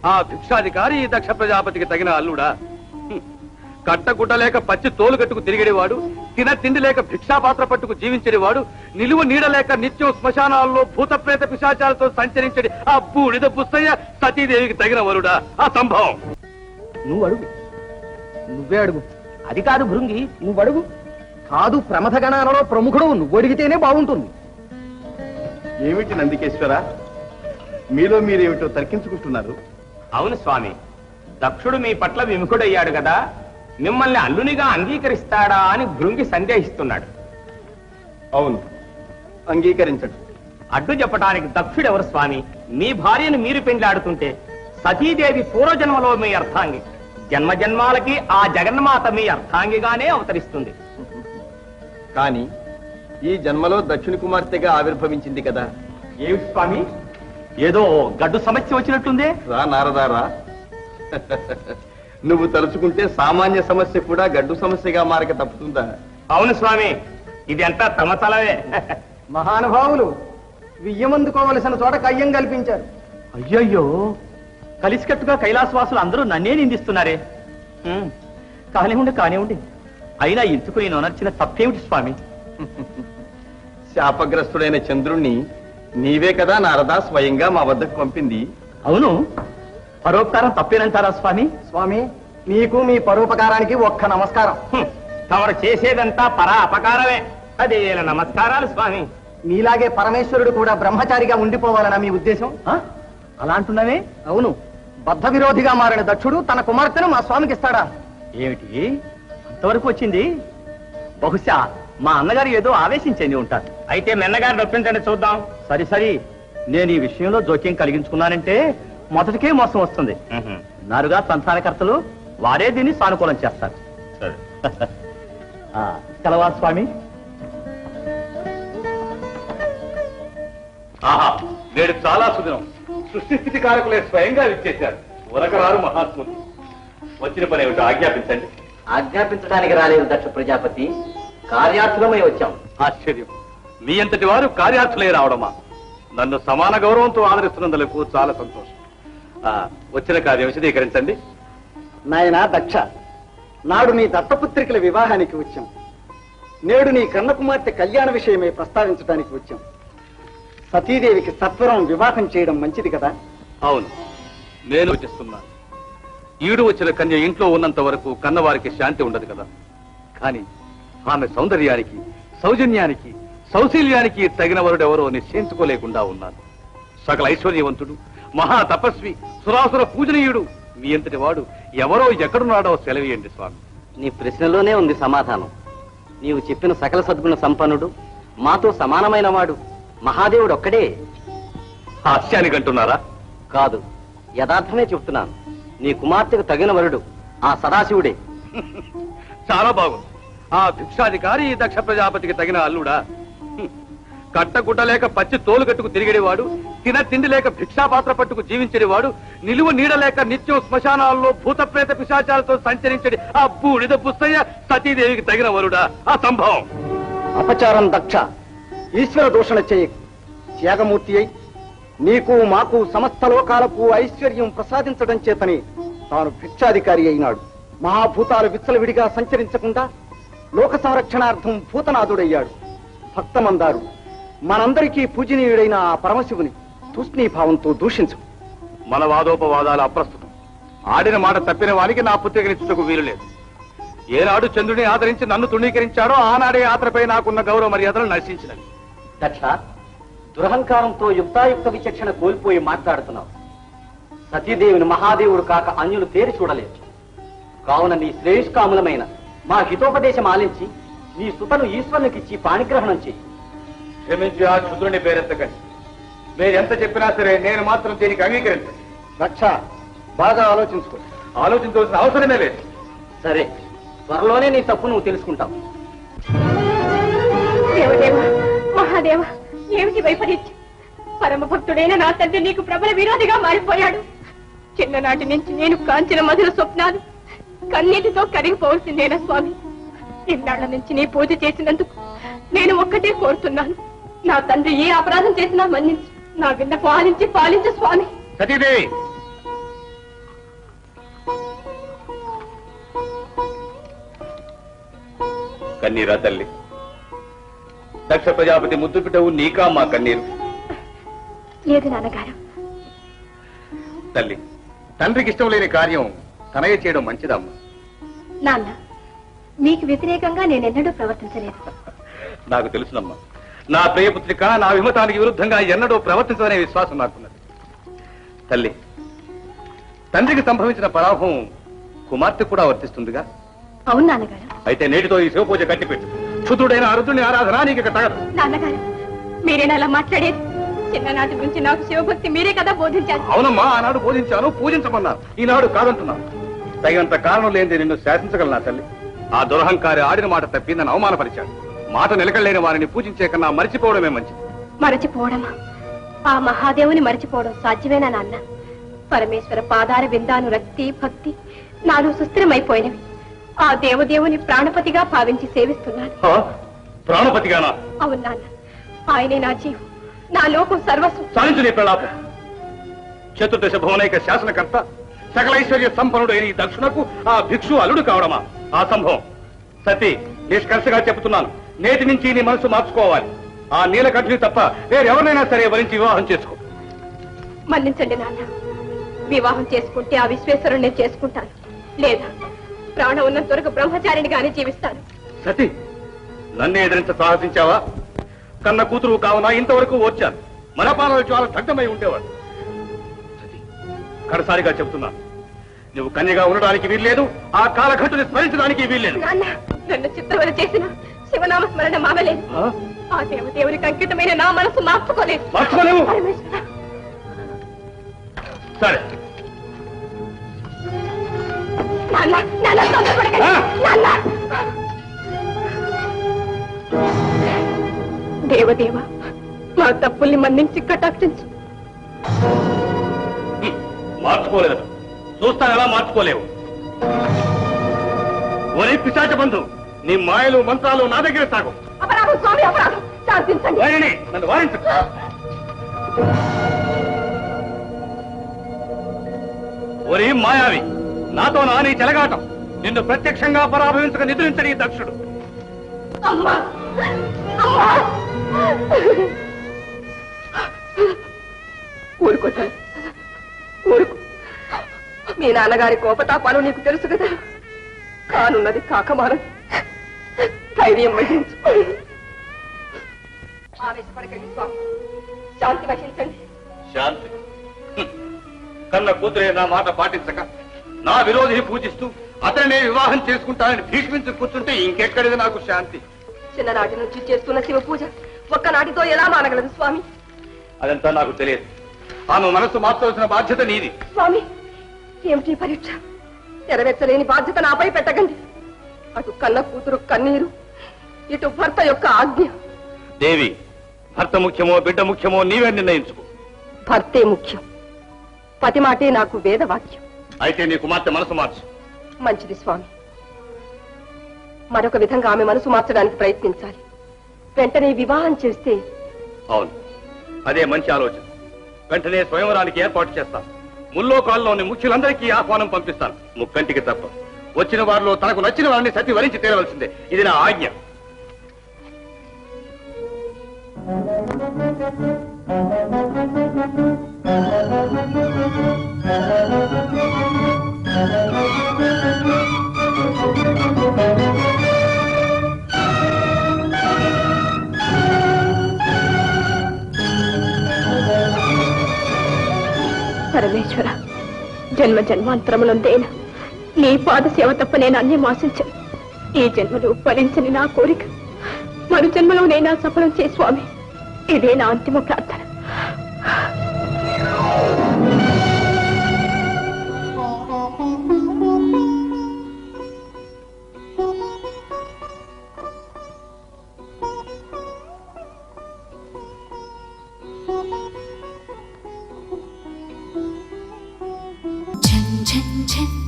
ఆ భిక్షాధికారి ఈ దక్ష ప్రజాపతికి తగిన అల్లుడా? కట్టగుడ్డ లేక పచ్చి తోలు కట్టుకు తిరిగేవాడు, తిండి లేక భిక్షాపాత్ర పట్టుకు జీవించేవాడు, నిలువ నీడ లేక నిత్యం శ్మశానాల్లో భూత ప్రేత పిశాచాలతో సంచరించడి ఆ బూడిద పుస్తయ్య సతీదేవికి తగిన వరుడా? ఆ సంభవం నువ్వు అడుగు, నువ్వే అడుగు. అది కాదు భృంగి, నువ్వు అడుగు. కాదు, ప్రమథ గణాలలో ప్రముఖుడు నువ్వు అడిగితేనే బాగుంటుంది. ఏమిటి నందికేశ్వర, మీలో మీరేమిటో తర్కించుకుంటున్నారు? అవును స్వామి, దక్షుడు మీ పట్ల విముఖుడయ్యాడు కదా, మిమ్మల్ని అల్లునిగా అంగీకరిస్తాడా అని భృంగి సందేహిస్తున్నాడు. అవును, అంగీకరించడు. అడ్డు చెప్పడానికి దక్షుడెవరు స్వామి? మీ భార్యను మీరు పెండ్లాడుతుంటే సతీదేవి పూర్వజన్మలో మీ అర్థాంగి, జన్మజన్మాలకి ఆ జగన్మాత మీ అర్థాంగిగానే అవతరిస్తుంది. కానీ ఈ జన్మలో దక్షిణ కుమార్తెగా ఆవిర్భవించింది కదా. ఏమిటి స్వామి, ఏదో గడ్డు సమస్య వచ్చినట్టుందే? రా నారదారా, నువ్వు తలుచుకుంటే సామాన్య సమస్య కూడా గడ్డు సమస్యగా మారక తప్పుతుందా? అవును స్వామి, ఇది అంతా తమ తలవే. మహానుభావులు వియ్యమందుకోవలసిన చోట కయ్యం కల్పించారు. అయ్యయ్యో, కలిసికట్టుగా కైలాసవాసులు అందరూ నన్నే నిందిస్తున్నారే. కానివ్వండి కానివ్వండి, అయినా ఇందుకు నేను అనర్చిన తప్పేమిటి స్వామి? శాపగ్రస్తుడైన చంద్రుణ్ణి నీవే కదా నారదా స్వయంగా మా వద్దకు పంపింది. అవును, పరోపకారం తప్పేనంటారా స్వామి? స్వామి, మీకు మీ పరోపకారానికి ఒక్క నమస్కారం. తమరు చేసేదంతా పరా అపకారమే. అదే నమస్కారాలు స్వామి. మీలాగే పరమేశ్వరుడు కూడా బ్రహ్మచారిగా ఉండిపోవాలన్న మీ ఉద్దేశం? అలా అంటున్నావే? అవును, బద్ధ విరోధిగా మారిన దక్షుడు తన కుమార్తెను మా స్వామికి ఇస్తాడా? ఏమిటి అంతవరకు వచ్చింది? బహుశా మా అన్నగారు ఏదో ఆవేశించండి ఉంటారు. అయితే మెన్నగారు రప్పించండి చూద్దాం. సరి సరి, నేను ఈ విషయంలో జోక్యం కలిగించుకున్నానంటే మొదటికే మోసం వస్తుంది. నారుగా సంతానకర్తలు వారే దీన్ని సానుకూలం చేస్తారు. కలవా స్వామి. ఆహా, నేడు చాలా సుదినం. సృష్టి స్థితి కారకులే స్వయంగా విచ్చేశారు. ఉరకరారు మహాత్ములు. వచ్చిన పని ఏమిటో ఆజ్ఞాపించండి. ఆజ్ఞాపించడానికి రాలేదు దక్ష ప్రజాపతి, కార్యార్థులమై వచ్చాం. ఆశ్చర్యం, మీ అంతటి వారు కార్యార్థులై రావడమా? నన్ను సమాన గౌరవంతో ఆదరిస్తున్నందుకు చాలా సంతోషం. వచ్చిన కార్యం విశదీకరించండి. నాయన దక్ష, నాడు నీ దత్తపుత్రికల వివాహానికి వచ్చాం. నేడు నీ కన్న కుమార్తె కళ్యాణ విషయమై ప్రస్తావించడానికి వచ్చాం. సతీదేవికి సత్వరం వివాహం చేయడం మంచిది కదా? అవును, నేను యోచిస్తున్నాను. ఈడు వచ్చిన కన్య ఇంట్లో ఉన్నంత వరకు కన్నవారికి శాంతి ఉండదు కదా. కానీ ఆమె సౌందర్యానికి, సౌజన్యానికి, సౌశీల్యానికి తగిన వరుడెవరో నిశ్చయించుకోలేకుండా ఉన్నాను. సకల ఐశ్వర్యవంతుడు, మహా తపస్వి, సురాసుర పూజనీయుడు మీ అంతటి వాడు ఎవరో ఎక్కడున్నాడో సెలవియండి స్వామి. నీ ప్రశ్నలోనే ఉంది సమాధానం. నీవు చెప్పిన సకల సద్గుణ సంపన్నుడు, మాతో సమానమైన వాడు మహాదేవుడు ఒక్కడే. హాస్యానికి అంటున్నారా? కాదు, యథార్థమే చెప్తున్నాను. నీ కుమార్తెకు తగిన వరుడు ఆ సదాశివుడే. చాలా బాగుంది. ఆ భిక్షాధికారి ఈ దక్ష ప్రజాపతికి తగిన అల్లుడా? కట్టగుడ్డ లేక పచ్చి తోలు కట్టుకు తిరిగేవాడు, తిండి లేక భిక్షాపాత్ర పట్టుకు జీవించేవాడు, నిలువ నీడ లేక నిత్యం శ్మశానాల్లో భూత ప్రేత పిశాచాలతో సంచరించడి ఆ బూడిద పుస్తయ్య సతీదేవికి తగిన వరుడా? ఆ సంభవం అపచారం దక్ష. ఈశ్వర దూషణ చేయ. త్యాగమూర్తి అయి నీకు మాకు సమస్త లోకాలకు ఐశ్వర్యం ప్రసాదించడం చేతనే తాను భిక్షాధికారి అయినాడు. మహాభూతాలు విచ్చలవిడిగా సంచరించకుండా లోక సంరక్షణార్థం భూతనాథుడయ్యాడు. భక్తమందారు మనందరికీ పూజనీయుడైన ఆ పరమశివుని తూష్ణీభావంతో దూషించు. మన వాదోపవాదాలు అప్రస్తుతం. ఆడిన మాట తప్పిన వానికి నా పుత్రికనిచ్చుటకు వీలు లేదు. ఏనాడు చంద్రుని ఆదరించి నన్ను తృణీకరించాడో ఆనాడే ఆత్రపై నాకున్న గౌరవ మర్యాదలు నశించినవి. దక్ష, దురహంకారంతో యుక్తాయుక్త విచక్షణ కోల్పోయి మాట్లాడుతున్నావు. సతీదేవిని మహాదేవుడు కాక అన్యులు తేరి చూడలేదు. కావున నీ శ్రేయస్కాములమైన మా హితోపదేశం ఆలించి నీ సుతను ఈశ్వరునికిచ్చి పాణిగ్రహణం చెయ్యి. క్షమించి ఆ క్షుద్రుని పేరెత్తకండి. మీరెంత చెప్పినా సరే నేను మాత్రం దీనికి అంగీకరించండి. దక్ష, బాగా ఆలోచించుకో. ఆలోచించవలసిన అవసరమే లేదు. సరే, త్వరలోనే నీ తప్పు నువ్వు తెలుసుకుంటావు. దేవదేవ, మహాదేవ, ఏమిటి వైపరీత్యం? పరమ భక్తుడైన నా తండ్రి నీకు ప్రబల విరోధిగా మారిపోయాడు. చిన్ననాటి నుంచి నేను కాంచిన మధుర స్వప్నాలు కన్నీటితో కరిగిపోవలసిందేనా స్వామి? ఇన్నాళ్ల నుంచి నీ పూజ చేసినందుకు నేను ఒక్కటే కోరుతున్నాను. నా తండ్రి ఏ అపరాధం చేసినా మన్నించి నా విన్నపం ఆలించి పాలించు స్వామి. సతీదేవి, కన్నీరా తల్లి? దక్ష ప్రజాపతి ముద్దు బిడ్డవు నీకా మా కన్నీరు? లేదు నాన్నగారు. తల్లి, తండ్రికి ఇష్టం లేని కార్యం తనయ్య చేయడం మంచిదమ్మా. నాన్న, మీకు వ్యతిరేకంగా నేనెన్నడూ ప్రవర్తించలేదు. నాకు తెలుసునమ్మా. నా ప్రియపుత్రిక నా విమతానికి విరుద్ధంగా ఎన్నడూ ప్రవర్తించదనే విశ్వాసం నాకున్నది. తల్లి, తండ్రికి సంభవించిన పరాభవం కుమార్తె కూడా వర్తిస్తుందిగా? అవును నాన్నగారు. అయితే నేటితో ఈ శివపూజ కట్టిపెట్టు. క్షుద్రుడైన అరుద్రుని ఆరాధన నీకు తగదు. నాన్నగారు, మీరేనా అలా మాట్లాడేది? చిన్ననాటి నుంచి నాకు శివభక్తి మీరే కదా బోధించారు. అవునమ్మా, ఆనాడు బోధించాను, పూజించమన్నారు. ఈనాడు కాదంటున్నాను. తగినంత కారణం లేనిది నిన్ను శాసించగలనా తల్లి? ఆ దురహంకారి ఆడిన మాట తప్పి నన్ను అవమానపరిచాడు. మాట నిలకడలేని వారిని పూజించే కన్నా మరిచిపోవడమే మంచిది. మరచిపోవడమా? ఆ మహాదేవుని మరచిపోవడం సాధ్యమేనా నాన్న? పరమేశ్వర పాదార విందాను రక్తి భక్తి నాలో సుస్థిరమైపోయినవి. ఆ దేవదేవుని ప్రాణపతిగా భావించి సేవిస్తున్నాను. ప్రాణపతిగానా? అవును నాన్న, ఆయనే నా జీవం, నా లోకం సర్వస్వం. సాధించు నీ ప్రలాపం. చతుర్దశ భువనైక శాసనకర్త, సకల ఐశ్వర్య సంపన్నుడైన ఈ దక్షునకు ఆ భిక్షు అల్లుడు కావడమా ఆ సంభవం? సతీ, నిష్కర్షగా చెబుతున్నాను, నేటి నుంచి నీ మనసు మార్చుకోవాలి. ఆ నీలకంఠుని తప్ప వేరెవరినైనా సరే వరించి వివాహం చేసుకో. మన్నించండి నాన్న, వివాహం చేసుకుంటే ఆ విశ్వేశ్వరుణ్ణి చేసుకుంటాను. లేదా ప్రాణం ఉన్నంత వరకు బ్రహ్మచారినిగానే జీవిస్తాను. సతీ, నన్నే ఎదిరించ సాహసించావా? కన్న కూతురు కావున ఇంతవరకు ఓర్చాను. మనపానాలు చాలా దగ్ధమై ఉండేవాడు. సతీ, కడసారిగా చెబుతున్నాను, నువ్వు కన్యగా ఉండడానికి వీల్లేదు, ఆ కాలఘట్టుని స్మరించడానికి వీల్లేదు. నాన్న, నన్ను చిత్రవద చేసిన శివనామ స్మరణ మావలేదు. ఆ దేవదేవునికి అంకితమైన నా మనసు మార్చుకోలేదు. మార్చుకోలేవు? పరమేశ్వర, సరే. నాన్న, నాన్న, తొందరపడకండి. నాన్న, దేవదేవ, మా తప్పుల్ని మన్నించి కటాక్షించు. మార్చుకోలేదు. చూస్తాను ఎలా మార్చుకోలేవు. ఒరే పిశాచ బంధు, నీ మాయలు మంత్రాలు నా దగ్గర సాగు. అపరాధం స్వామి, అపరాధం. శాంతించండి. నన్ను వారించు. ఒరే మాయావి, నాతో నా నీ చెలగాటం. నిన్ను ప్రత్యక్షంగా పరాభవించక నిద్రించని దక్షుడు. అమ్మా, అమ్మా. ఊరుకోతాను, ఊరుకు. మీ నాన్నగారి కోపతాపాలు నీకు తెలుసు కదా. కానున్నది కాకమానం. ధైర్యం వహించు. ఆవేశపడకండి స్వామి, శాంతి వహించండి. శాంతి? కన్న కూతురే నా మాట పాటించక నా విరోధిని పూజిస్తూ అతనే వివాహం చేసుకుంటానని భీష్మించి కూర్చుంటే ఇంకెక్కడిది నాకు శాంతి? చిన్ననాటి నుంచి చేస్తున్న శివ పూజ ఒక్కనాటితో ఎలా మానగలదు స్వామి? అదంతా నాకు తెలియదు. ఆమె మనసు మార్చవలసిన బాధ్యత నీది. స్వామి, ఏమిటి పరీక్ష? నెరవేర్చలేని బాధ్యత నాపై పెట్టకండి. అటు కన్న కూతురు కన్నీరు, ఇటు భర్త యొక్క ఆజ్ఞ. దేవి, భర్త ముఖ్యమో బిడ్డ ముఖ్యమో నీవే నిర్ణయించుకో. భర్తే ముఖ్యం. పతి మాటే నాకు వేదవాక్యం. అయితే నీ కుమార్తె మనసు మార్చు. మంచిది స్వామి. మరొక విధంగా ఆమె మనసు మార్చడానికి ప్రయత్నించాలి. వెంటనే వివాహం చేస్తే. అవును, అదే మంచి ఆలోచన. వెంటనే స్వయంవరానికి ఏర్పాటు చేస్తాను. ముల్లోకాల్లోని ముఖ్యులందరికీ ఆహ్వానం పంపిస్తాను. ముక్కంటికి తప్ప. వచ్చిన వారిలో తనకు నచ్చిన వారిని సతి వరించి తీరవలసిందే. ఇది నా ఆజ్ఞ. పరమేశ్వర, జన్మ జన్మాంతరములందేనా నీ పాద సేవ తప్ప నేను అన్యం ఆశించను. ఈ జన్మలో ఫలించని నా కోరిక మరు జన్మలో నేను సఫలం చే స్వామి. ఇదే నా అంతిమ ప్రార్థన. झन झन झन